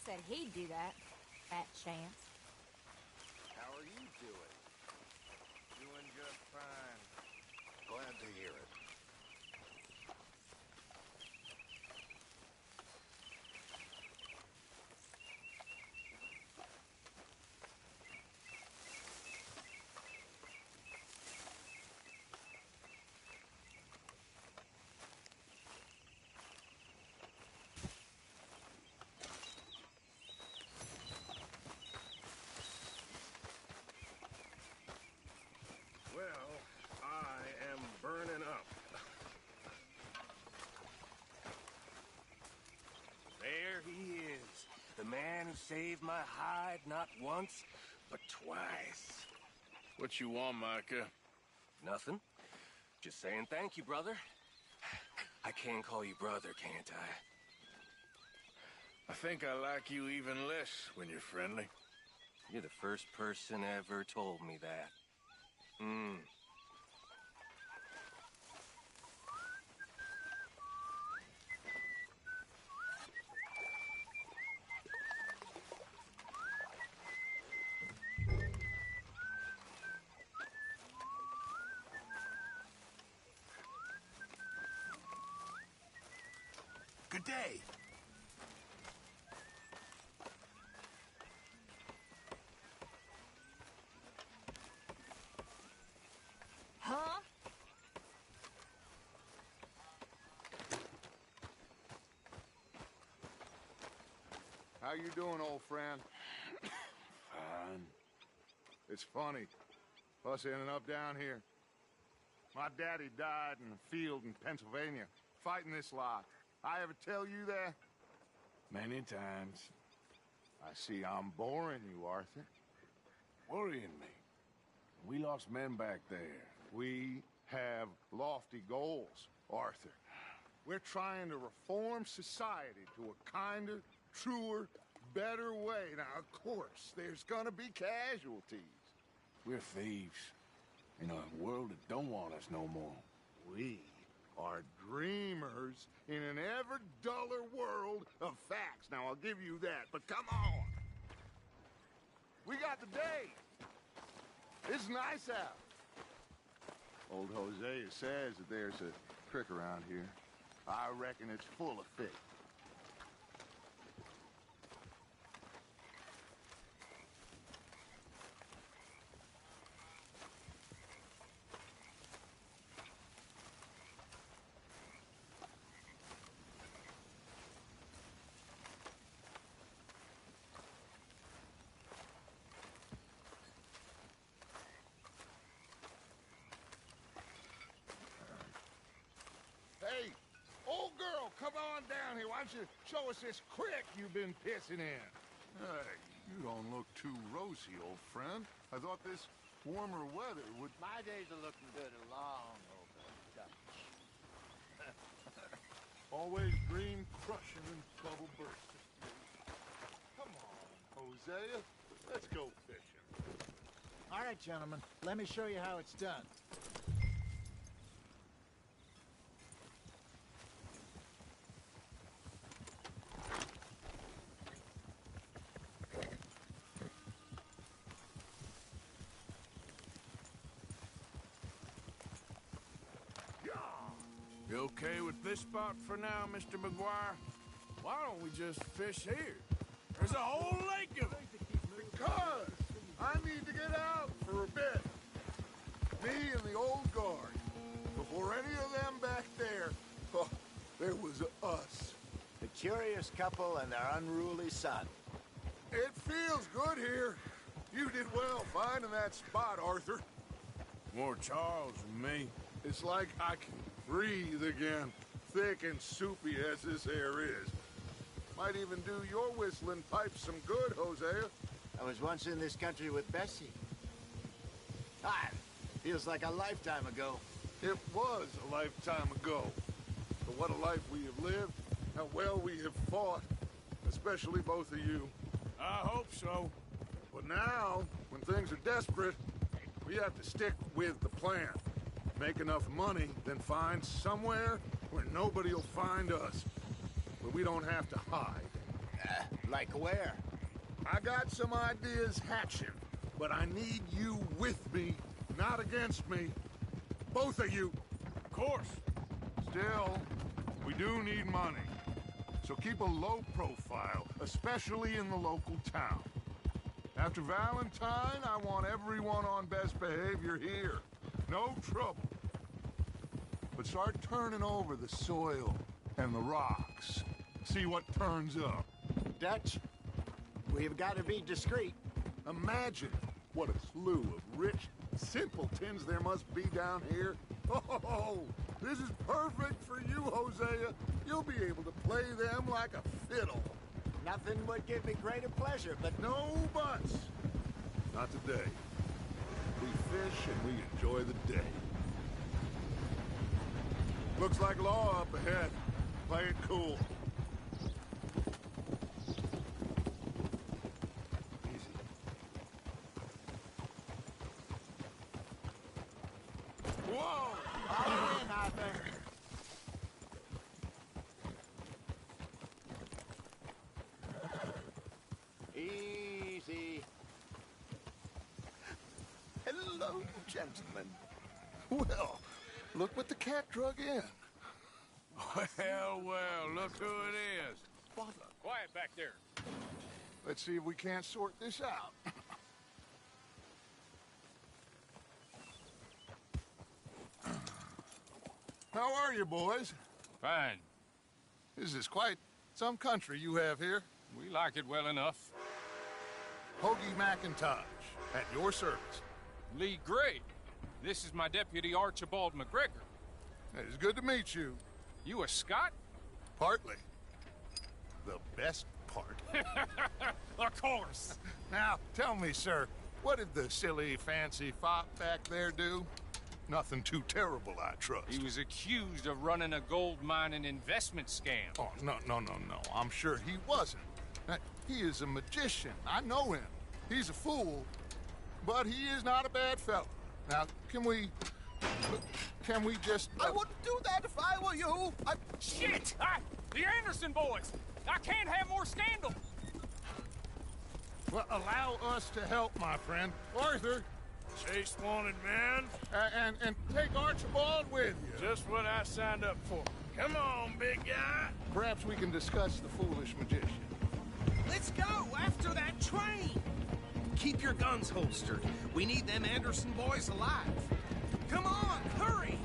said he'd do that. At chance. How are you doing? Doing just fine. Glad to hear it. Well, I am burning up. There he is. The man who saved my hide not once, but twice. What you want, Micah? Nothing. Just saying thank you, brother. I can call you brother, can't I? I think I like you even less when you're friendly. You're the first person ever told me that. Hmm. Good day. Huh? How you doing, old friend? Fine. It's funny, us ending up down here. My daddy died in a field in Pennsylvania, fighting this lot. I ever tell you that? Many times. I see I'm boring you, Arthur. Worrying me. We lost men back there. We have lofty goals, Arthur. We're trying to reform society to a kinder, truer, better way. Now, of course, there's gonna be casualties. We're thieves. In a world that don't want us no more. We are dreamers in an ever duller world of facts. Now, I'll give you that, but come on. We got the day. It's nice out. Old Hosea says that there's a creek around here. I reckon it's full of fish. Hey, old girl, come on down here. Why don't you show us this creek you've been pissing in? Hey, you don't look too rosy, old friend. I thought this warmer weather would... My days are looking good along over Dutch. Always dream crushing and bubble bursting. Come on, Hosea. Let's go fishing. All right, gentlemen. Let me show you how it's done. You okay with this spot for now, Mr. McGuire? Why don't we just fish here? There's a whole lake of them. Because I need to get out for a bit. Me and the old guard. Before any of them back there, oh, there was us. The curious couple and their unruly son. It feels good here. You did well finding that spot, Arthur. More Charles than me. It's like I can breathe again, thick and soupy as this air is. Might even do your whistling pipes some good, Hosea. I was once in this country with Bessie. Ah, feels like a lifetime ago. It was a lifetime ago. But what a life we have lived, how well we have fought, especially both of you. I hope so. But now, when things are desperate, we have to stick with the plan. Make enough money, then find somewhere where nobody will find us. Where we don't have to hide. Like where? I got some ideas hatching, but I need you with me, not against me. Both of you. Of course. Still, we do need money. So keep a low profile, especially in the local town. After Valentine, I want everyone on best behavior here. No trouble. But start turning over the soil and the rocks. See what turns up. Dutch, we've got to be discreet. Imagine what a slew of rich simpletons there must be down here. Oh, this is perfect for you, Hosea. You'll be able to play them like a fiddle. Nothing would give me greater pleasure, but No buts. Not today. We fish and we enjoy the day. Looks like law up ahead. Play it cool. Easy. Whoa! all in, Arthur. Easy. Hello, gentlemen. Well, look what the cat drug in. Well, look who it is. Quiet back there. Let's see if we can't sort this out. How are you, boys? Fine. This is quite some country you have here. We like it well enough. Hoagie McIntosh, at your service. Lee Gray. This is my deputy Archibald McGregor. It's good to meet you. You a Scot? Partly. The best part. Of course. Now, tell me, sir, what did the silly, fancy fop back there do? Nothing too terrible, I trust. He was accused of running a gold mining investment scam. Oh, no. I'm sure he wasn't. He is a magician. I know him. He's a fool, but he is not a bad fellow. Now, can we just... I wouldn't do that if I were you. Shit! The Anderson boys! I can't have more scandal! Well, allow us to help, my friend. Arthur, Chase wanted man. and take Archibald with you. Just what I signed up for. Come on, big guy. Perhaps we can discuss the foolish magician. Let's go after that train. Keep your guns holstered. We need them Anderson boys alive. Come on, hurry.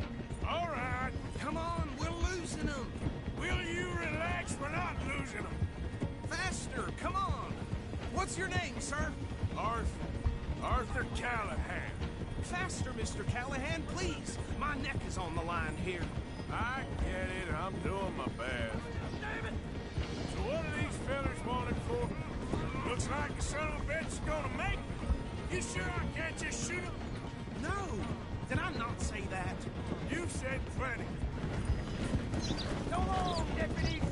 All right. Come on, we're losing them. Will you relax? We're not losing them. Faster, come on. What's your name, sir? Arthur Callahan. Faster, Mr. Callahan, please. My neck is on the line here. I get it. I'm doing my best. Damn it. So what are these fellas wanted for? Looks like the son of a bitch is gonna make it. You sure I can't just shoot him? No, did I not say that? You said plenty. So long, deputies.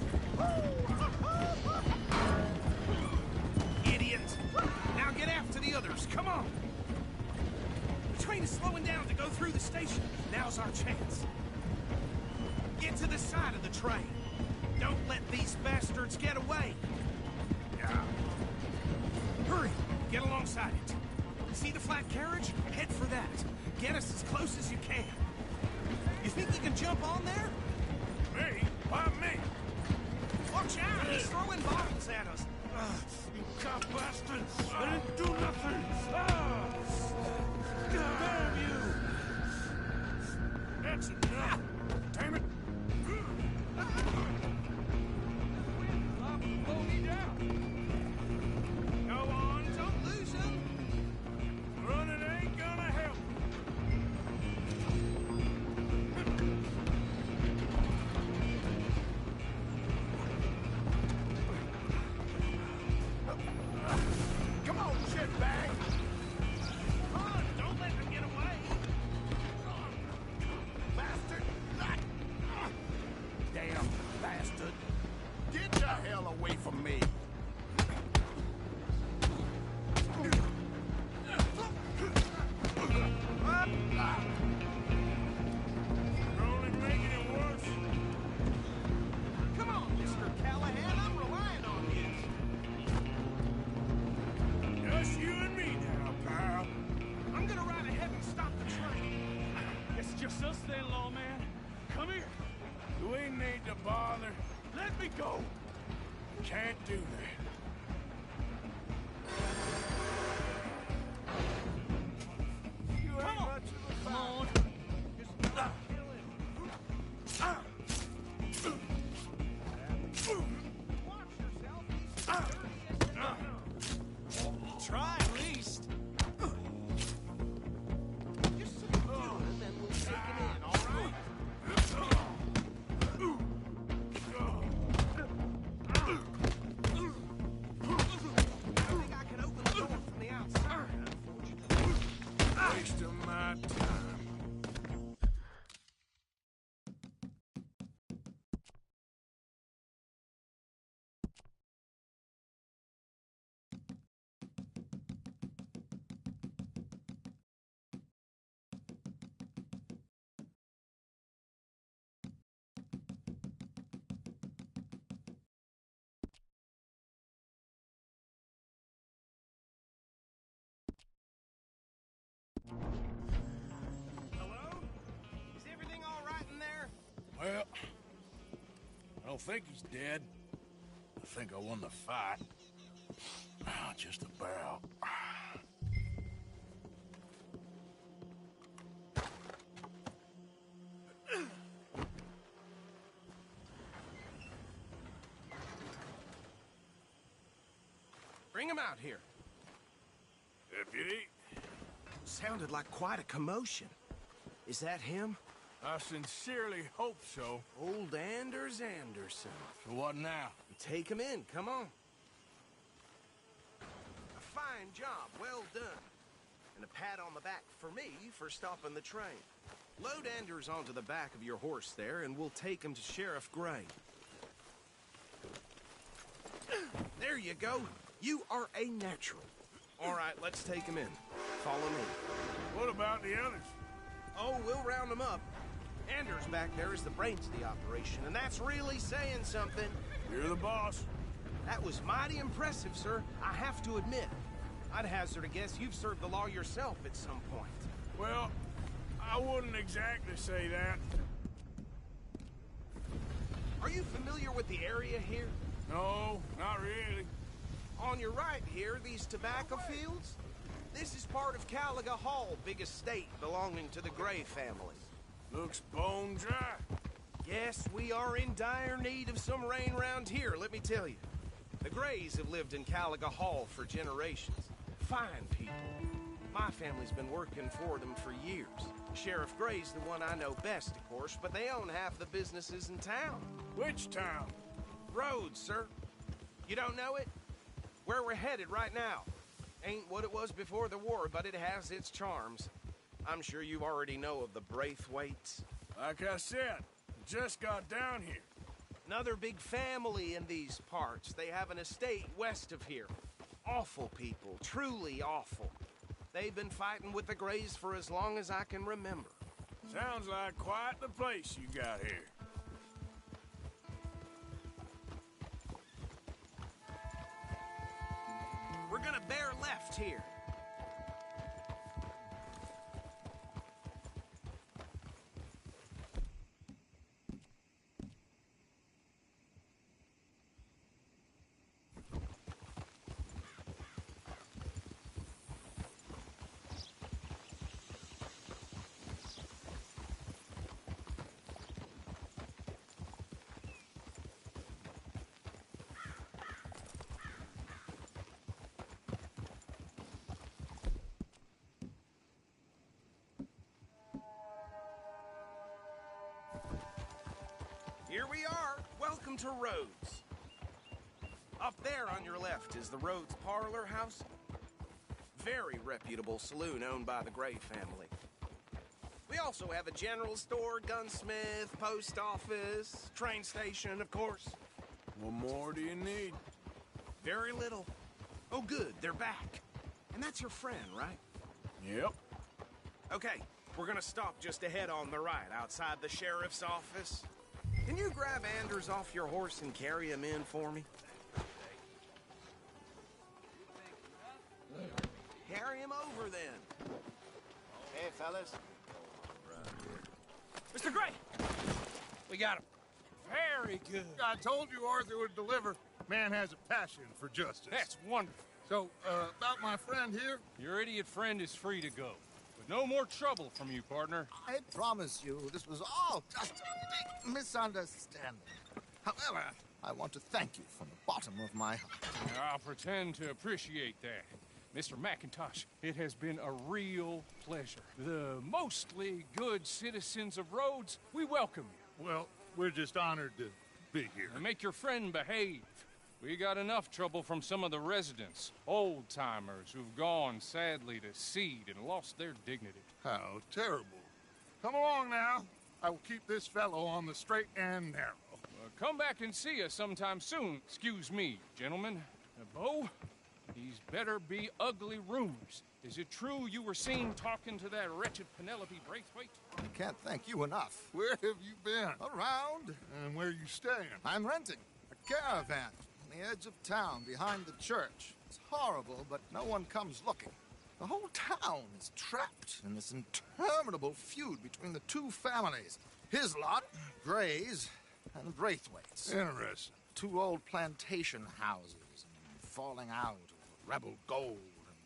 Idiot. Now get after the others, come on. The train is slowing down to go through the station. Now's our chance. Get to the side of the train. Don't let these bastards get away. Hurry, get alongside it. See the flat carriage? Head for that. Get us as close as you can. You think you can jump on there? Me? Why me? Watch out, he's throwing bottles at us. You cop bastards! I didn't do nothing! Damn you! That's enough! Damn it! Go on, don't lose him. Running ain't gonna help! Come on, shitbag! Come on, don't let them get away. let me go. Can't do that. You ain't much of a fighter. Just not kill him. Watch yourself. He's as dirty as the try at least. Just sit down and then we'll take him in, all right? I think I can open the door from the outside, unfortunately. Waste of my time. Hello? Is everything all right in there? Well, I don't think he's dead. I think I won the fight. Just about. Bring him out here. Deputy, Sounded like quite a commotion. Is that him? I sincerely hope so. Old Anders Anderson. So what now? Take him in, come on. A fine job, well done. And a pat on the back for me for stopping the train. Load Anders onto the back of your horse there, and we'll take him to Sheriff Gray. There you go. You are a natural. All right, let's take him in. Follow me. What about the others? Oh, we'll round them up. Anders back there is the brains of the operation, and that's really saying something. You're the boss. That was mighty impressive, sir. I have to admit. I'd hazard a guess you've served the law yourself at some point. Well, I wouldn't exactly say that. Are you familiar with the area here? No, not really. On your right here, these tobacco fields? This is part of Caliga Hall, big estate belonging to the Gray family. Looks bone dry. Yes, we are in dire need of some rain round here, let me tell you. The Grays have lived in Caliga Hall for generations. Fine people. My family's been working for them for years. Sheriff Gray's the one I know best, of course, but they own half the businesses in town. Which town? Rhodes, sir. You don't know it? Where we're headed right now. Ain't what it was before the war, but it has its charms. I'm sure you already know of the Braithwaites. Like I said, just got down here. Another big family in these parts. They have an estate west of here. Awful people, truly awful. They've been fighting with the Grays for as long as I can remember. Sounds like quite the place you got here. We're gonna bear left here. Here we are. Welcome to Rhodes. Up there on your left is the Rhodes Parlor House. Very reputable saloon owned by the Gray family. We also have a general store, gunsmith, post office, train station, of course. What more do you need? Very little. Oh, good, they're back. And that's your friend, right? Yep. Okay, we're gonna stop just ahead on the right, outside the sheriff's office. Can you grab Anders off your horse and carry him in for me? Carry him over, then. Hey, fellas. Mr. Gray! We got him. Very good. I told you Arthur would deliver. Man has a passion for justice. That's wonderful. So, about my friend here? Your idiot friend is free to go. But no more trouble from you, partner. I promise you, this was all just a big misunderstanding. However, I want to thank you from the bottom of my heart. I'll pretend to appreciate that. Mr. McIntosh, it has been a real pleasure. The mostly good citizens of Rhodes, we welcome you. Well, we're just honored to be here. And make your friend behave. We got enough trouble from some of the residents, old-timers who've gone, sadly, to seed and lost their dignity. How terrible. Come along now. I will keep this fellow on the straight and narrow. Come back and see us sometime soon. Excuse me, gentlemen. Bo, these better be ugly rumors. Is it true you were seen talking to that wretched Penelope Braithwaite? I can't thank you enough. Where have you been? Around. And where are you staying? I'm renting a caravan on the edge of town behind the church. It's horrible, but no one comes looking. The whole town is trapped in this interminable feud between the two families. His lot, Gray's, and Braithwaite's. Interesting. Two old plantation houses, and falling out over rebel gold,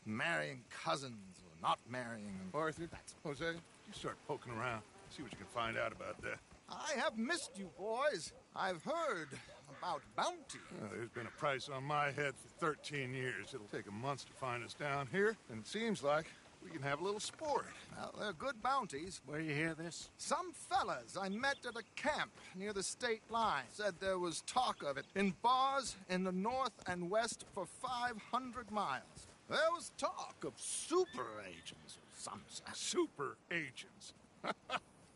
and marrying cousins or not marrying. Arthur, Jose, you start poking around. See what you can find out about that. I have missed you, boys. I've heard about bounty. There's been a price on my head for 13 years. It'll take a month to find us down here, and it seems like we can have a little sport. Well, they're good bounties. Where you hear this? Some fellas I met at a camp near the state line said there was talk of it in bars in the north and west for 500 miles. There was talk of super agents or some such. Super agents.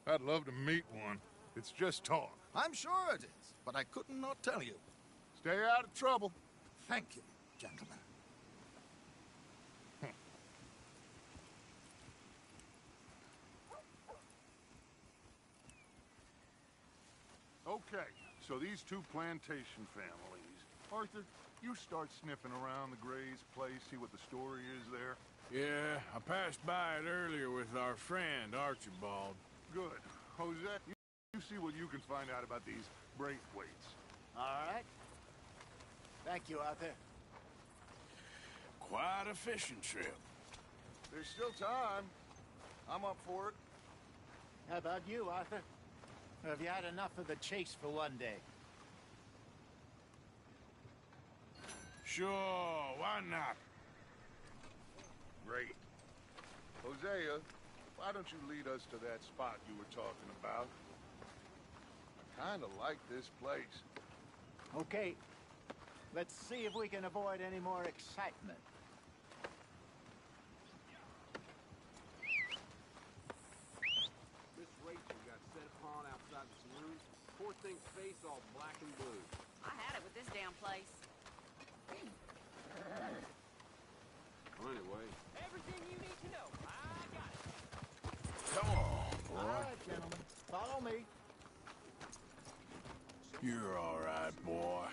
I'd love to meet one. It's just talk. I'm sure it is, but I could not tell you. Stay out of trouble. Thank you, gentlemen. Okay, so these two plantation families. Arthur, you start sniffing around the Gray's place, see what the story is there. Yeah, I passed by it earlier with our friend, Archibald. Good. Jose, you see what you can find out about these Braithwaites. All right. Thank you, Arthur. Quite a fishing trip. There's still time. I'm up for it. How about you, Arthur? Or have you had enough of the chase for one day? Sure, why not? Great. Hosea, why don't you lead us to that spot you were talking about? I kind of like this place. Okay. Let's see if we can avoid any more excitement. Miss Rachel got set upon outside the saloon. Poor thing's face all black and blue. I had it with this damn place. Well, anyway. Everything you need to know. I got it. Come on, boy. All right, gentlemen. Follow me. You're all right, boy.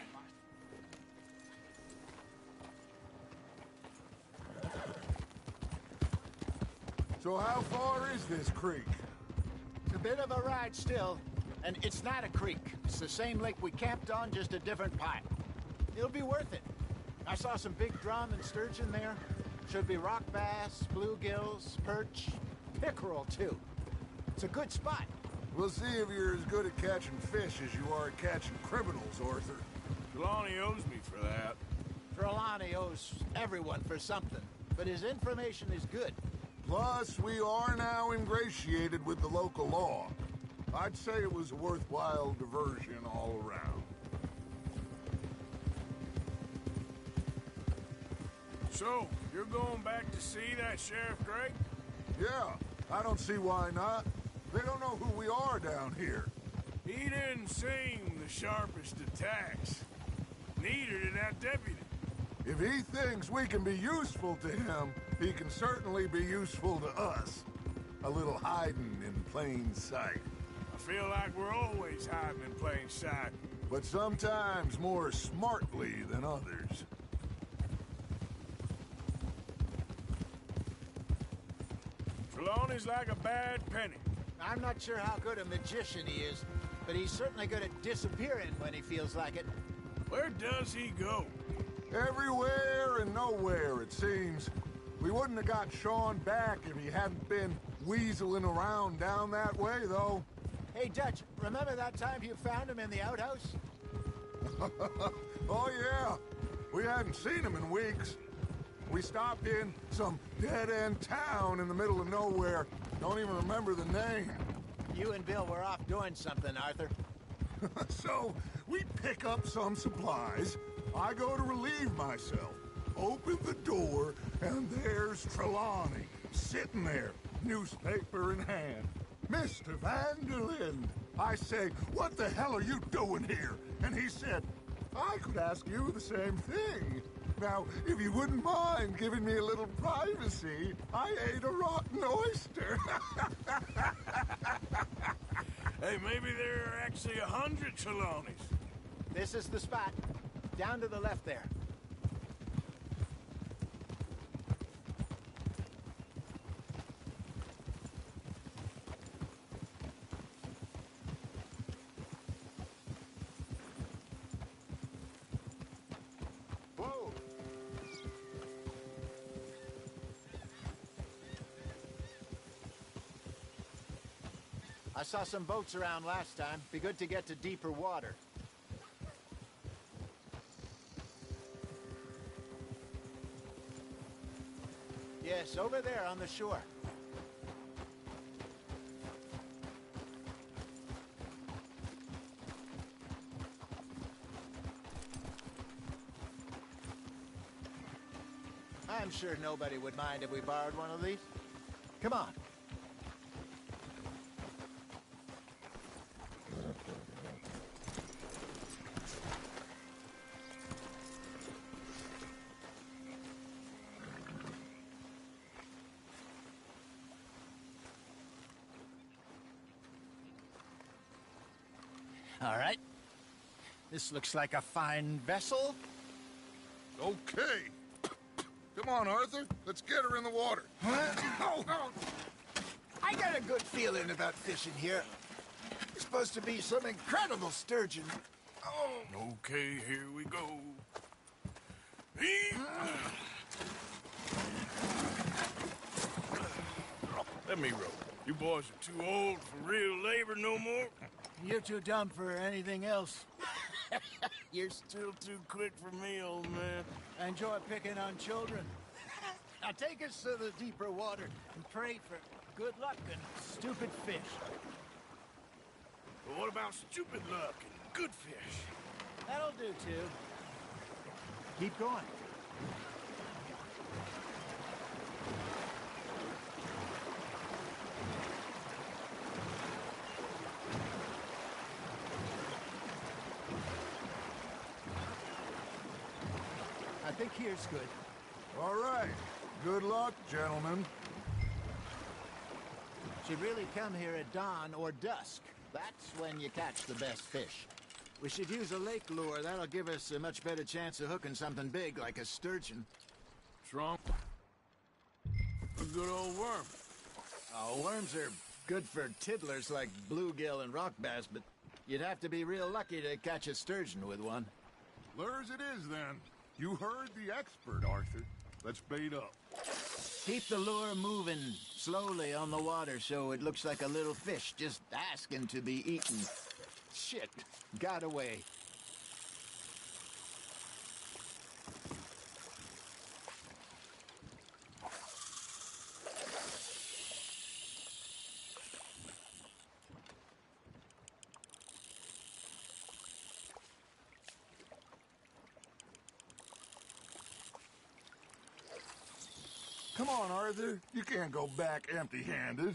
So how far is this creek? It's a bit of a ride still, and it's not a creek. It's the same lake we camped on, just a different pipe. It'll be worth it. I saw some big drum and sturgeon there. Should be rock bass, bluegills, perch, pickerel too. It's a good spot. We'll see if you're as good at catching fish as you are at catching criminals, Arthur. Trelawney owes me for that. Trelawney owes everyone for something, but his information is good. Plus, we are now ingratiated with the local law. I'd say it was a worthwhile diversion all around. So, you're going back to see that Sheriff Gray? Yeah, I don't see why not. They don't know who we are down here. He didn't seem the sharpest attacks. Neither did that deputy. If he thinks we can be useful to him, he can certainly be useful to us. A little hiding in plain sight. I feel like we're always hiding in plain sight. But sometimes more smartly than others. Trelawney's like a bad penny. I'm not sure how good a magician he is, but he's certainly good at disappearing when he feels like it. Where does he go? Everywhere and nowhere, it seems. We wouldn't have got Sean back if he hadn't been weaseling around down that way, though. Hey, Dutch, remember that time you found him in the outhouse? Oh, yeah. We hadn't seen him in weeks. We stopped in some dead-end town in the middle of nowhere. Don't even remember the name. You and Bill were off doing something, Arthur. So, we pick up some supplies. I go to relieve myself. Open the door, and there's Trelawney, sitting there, newspaper in hand. Mr. Vanderlyn. I say, what the hell are you doing here? And he said, I could ask you the same thing. Now, if you wouldn't mind giving me a little privacy, I ate a rotten oyster. Hey, maybe there are actually 100 Trelawneys. This is the spot. Down to the left there. Whoa. I saw some boats around last time. Be good to get to deeper water. Yes, over there on the shore. I'm sure nobody would mind if we borrowed one of these. Come on. All right. This looks like a fine vessel. Okay. Come on, Arthur. Let's get her in the water. I got a good feeling about fishing here. It's supposed to be some incredible sturgeon. Okay, here we go. Let me row. You boys are too old for real labor no more. You're too dumb for anything else. You're still too quick for me, old man. I enjoy picking on children. Now take us to the deeper water and pray for good luck and stupid fish. But what about stupid luck and good fish? That'll do, too. Keep going. I think here's good. All right. Good luck, gentlemen. Should really come here at dawn or dusk. That's when you catch the best fish. We should use a lake lure. That'll give us a much better chance of hooking something big like a sturgeon. What's wrong? A good old worm. Oh, worms are good for tiddlers like bluegill and rock bass, but you'd have to be real lucky to catch a sturgeon with one. Lures it is, then. You heard the expert, Arthur. Let's bait up. Keep the lure moving slowly on the water so it looks like a little fish just asking to be eaten. Shit, got away. Come on, Arthur. You can't go back empty-handed.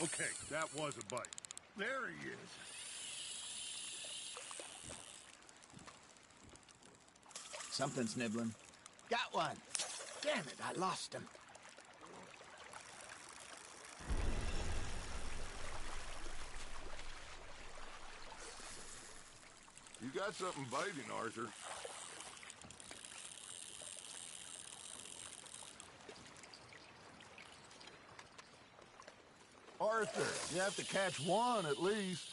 Okay, that was a bite. There he is. Something's nibbling. Got one. Damn it, I lost him. You got something biting, Arthur. Arthur. You have to catch one at least.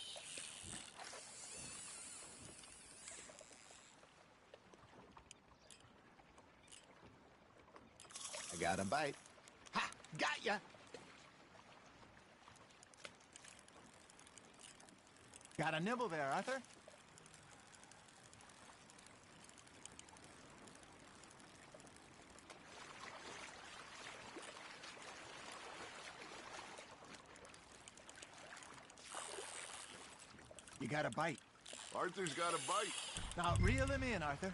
I got a bite. Ha! Got ya! Got a nibble there, Arthur. You got a bite. Arthur's got a bite. Now, reel him in, Arthur.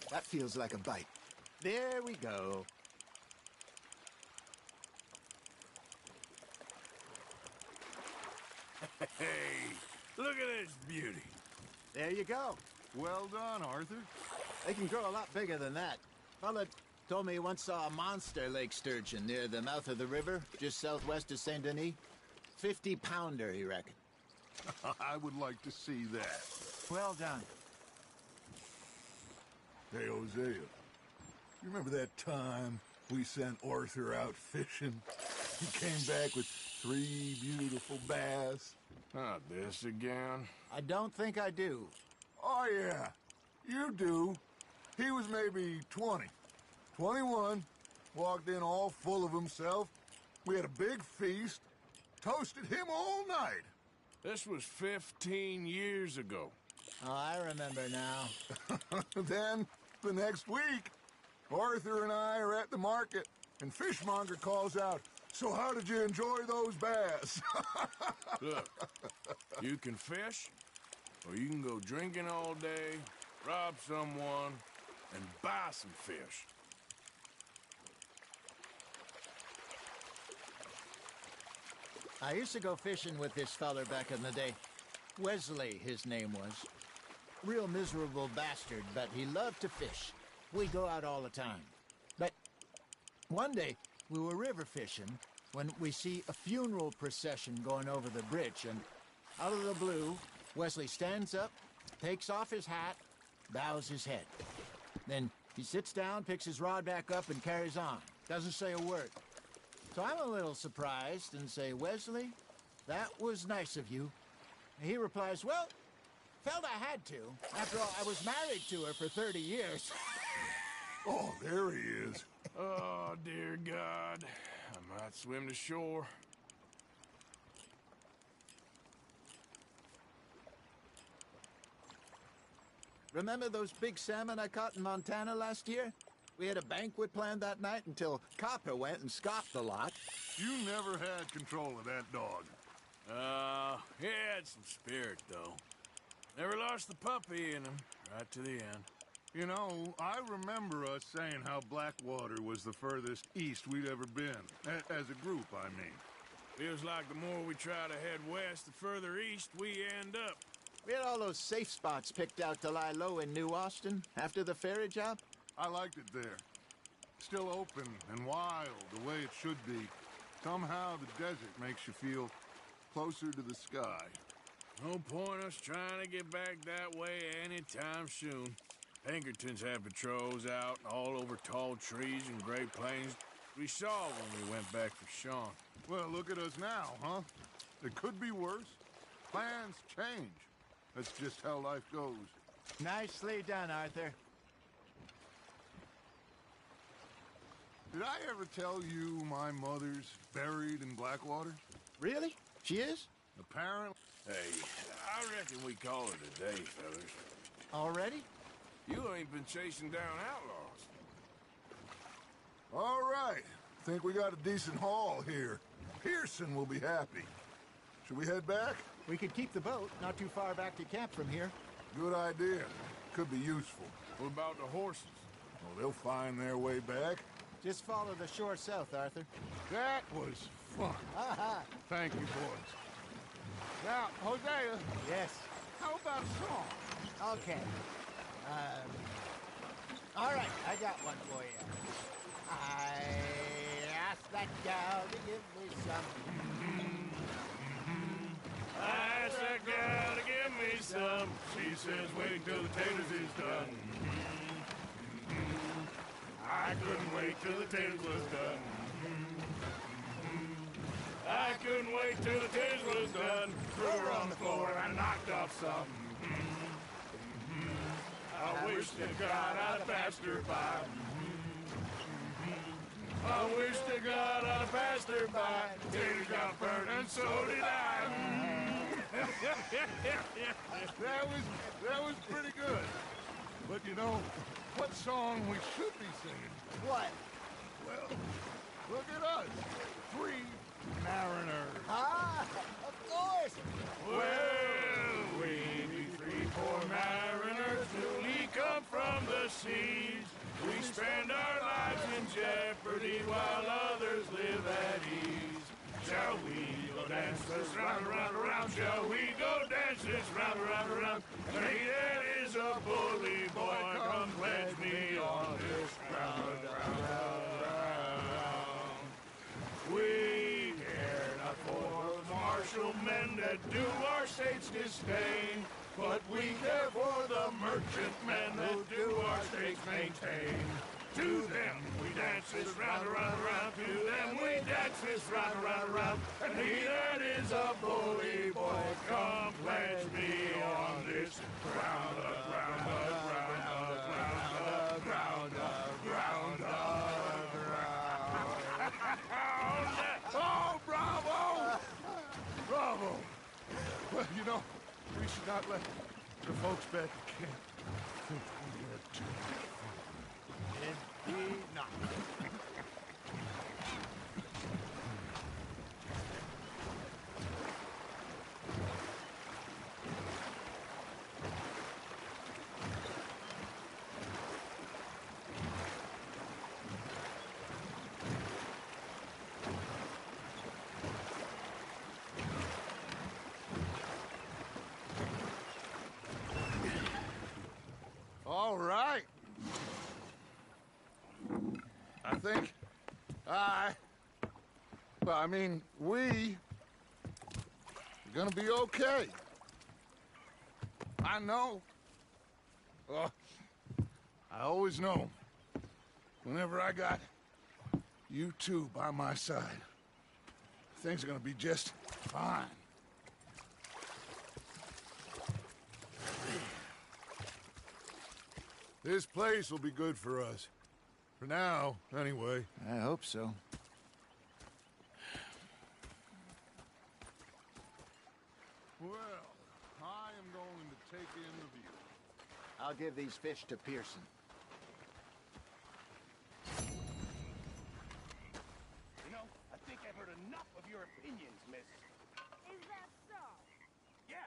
That feels like a bite. There we go. Hey, look at this beauty. There you go. Well done, Arthur. They can grow a lot bigger than that. Fella told me he once saw a monster lake sturgeon near the mouth of the river, just southwest of Saint Denis. 50-pounder, he reckoned. I would like to see that. Well done. Hey, Hosea, you remember that time we sent Arthur out fishing? He came back with 3 beautiful bass. Not this again. I don't think I do. Oh, yeah, you do. He was maybe 20, 21, walked in all full of himself. We had a big feast, toasted him all night. This was 15 years ago. Oh, I remember now. Then, the next week, Arthur and I are at the market, and Fishmonger calls out, "So how did you enjoy those bass?" Look, you can fish, or you can go drinking all day, rob someone, and buy some fish. I used to go fishing with this feller back in the day. Wesley, his name was. Real miserable bastard, but he loved to fish. We'd go out all the time. But one day, we were river fishing when we see a funeral procession going over the bridge, and out of the blue, Wesley stands up, takes off his hat, bows his head. Then he sits down, picks his rod back up, and carries on. Doesn't say a word. So I'm a little surprised and say, "Wesley, that was nice of you." And he replies, "Well, felt I had to. After all, I was married to her for 30 years. Oh, there he is. Oh, dear God. I might swim to shore. Remember those big salmon I caught in Montana last year? We had a banquet planned that night until Copper went and scoffed the lot. You never had control of that dog. He had some spirit, though. Never lost the puppy in him, right to the end. You know, I remember us saying how Blackwater was the furthest east we'd ever been. As a group, I mean. Feels like the more we try to head west, the further east we end up. We had all those safe spots picked out to lie low in New Austin after the ferry job. I liked it there. Still open and wild, the way it should be. Somehow the desert makes you feel closer to the sky. No point us trying to get back that way anytime soon. Pinkertons had patrols out all over tall trees and Great Plains. We saw when we went back for Sean. Well, look at us now, huh? It could be worse. Plans change. That's just how life goes. Nicely done, Arthur. Did I ever tell you my mother's buried in Blackwater? Really? She is? Apparently. Hey, I reckon we call it a day, fellas. Already? You ain't been chasing down outlaws. All right. Think we got a decent haul here. Pearson will be happy. Should we head back? We could keep the boat not too far back to camp from here. Good idea. Could be useful. What about the horses? Well, they'll find their way back. Just follow the shore south, Arthur. That was fun. Thank you, boys. Now, Hosea, Yes. how about a song? Okay. All right, I got one for you. I asked that gal to give me some. I asked that gal to give me some. She says, wait till the taters is done. I couldn't wait till the taters was done. I couldn't wait till the taters was done. Threw her on the floor and I knocked off some. I wish to God I'd passed her by. I wish to God I'd passed her by. Taters got burned and so did I. That was pretty good. But you know, what song we should be singing? What? Well, look at us. 3 mariners. Ah, of course. Well, we be 3 poor mariners newly come from the seas. We spend our lives in jeopardy while others live at ease. Shall we go dance this round, around, around? Shall we go dance this round, around, around? And he that is a bully boy, come pledge me on this round, round, round. We care not for the martial men that do our state's disdain, but we care for the merchantmen that do our states maintain. To them we dance this round, around, around. To them we dance this round, around, around. And he that is a bully boy, come pledge me on this round, round, round, round, round, round, round. Oh, bravo! Bravo! Well, you know, we should not let the folks back at camp think we had too much fun. Indeed not. All right. I think we are gonna be okay. I know. I always know. Whenever I got you two by my side, things are gonna be just fine. This place will be good for us. For now, anyway. I hope so. Well, I am going to take in the view. I'll give these fish to Pearson. You know, I think I've heard enough of your opinions, miss. Is that so? Yeah.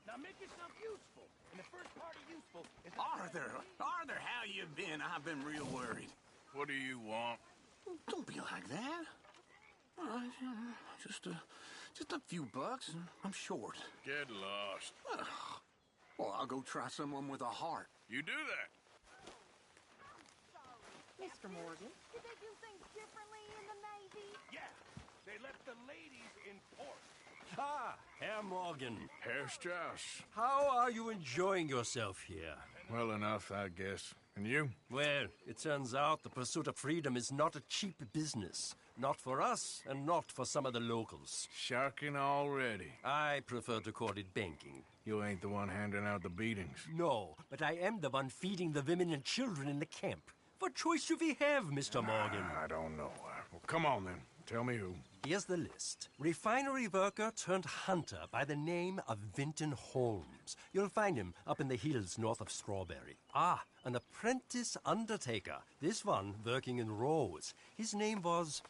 Now make yourself useful. And the first part of useful is... Arthur, how you been? I've been real worried. What do you want? Don't be like that. Just a few bucks, and I'm short. Get lost. Well, I'll go try someone with a heart. You do that. Mr. Morgan, did they do things differently in the Navy? Yeah. They left the ladies in port. Ah, Herr Morgan. Herr Strauss. How are you enjoying yourself here? Well enough, I guess. And you? Well, it turns out the pursuit of freedom is not a cheap business. Not for us, and not for some of the locals. Sharking already. I prefer to call it banking. You ain't the one handing out the beatings. No, but I am the one feeding the women and children in the camp. What choice do we have, Mr. Morgan? I don't know. Well, come on then. Tell me who. Here's the list. Refinery worker turned hunter by the name of Vinton Holmes. You'll find him up in the hills north of Strawberry. Ah, an apprentice undertaker. This one working in rows. His name was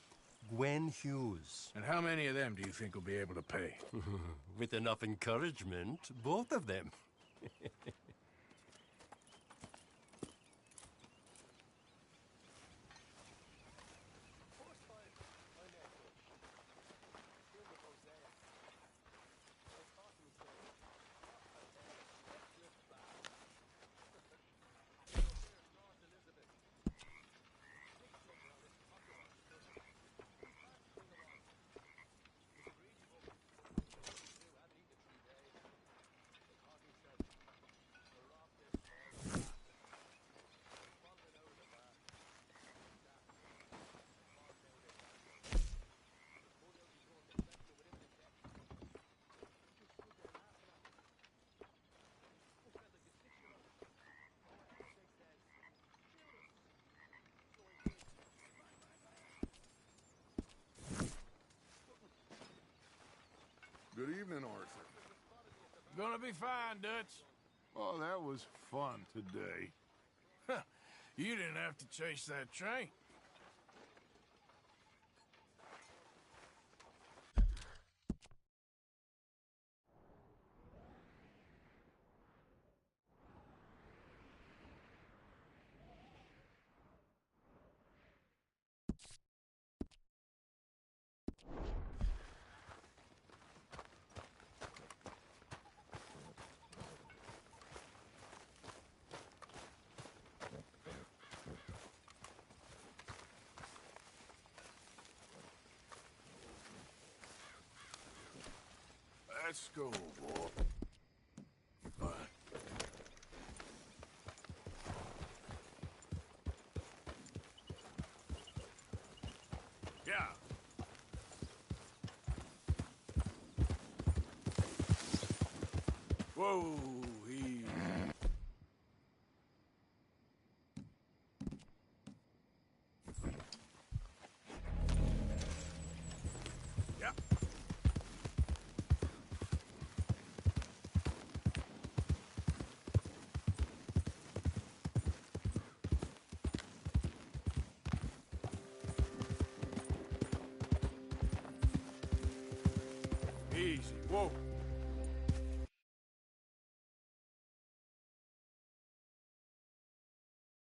Gwen Hughes. And how many of them do you think will be able to pay? With enough encouragement, both of them. Good evening, Arthur. Gonna be fine, Dutch. Oh, that was fun today. You didn't have to chase that train. Let's go, boy. Yeah. Whoa, easy. Yep. Easy. Whoa.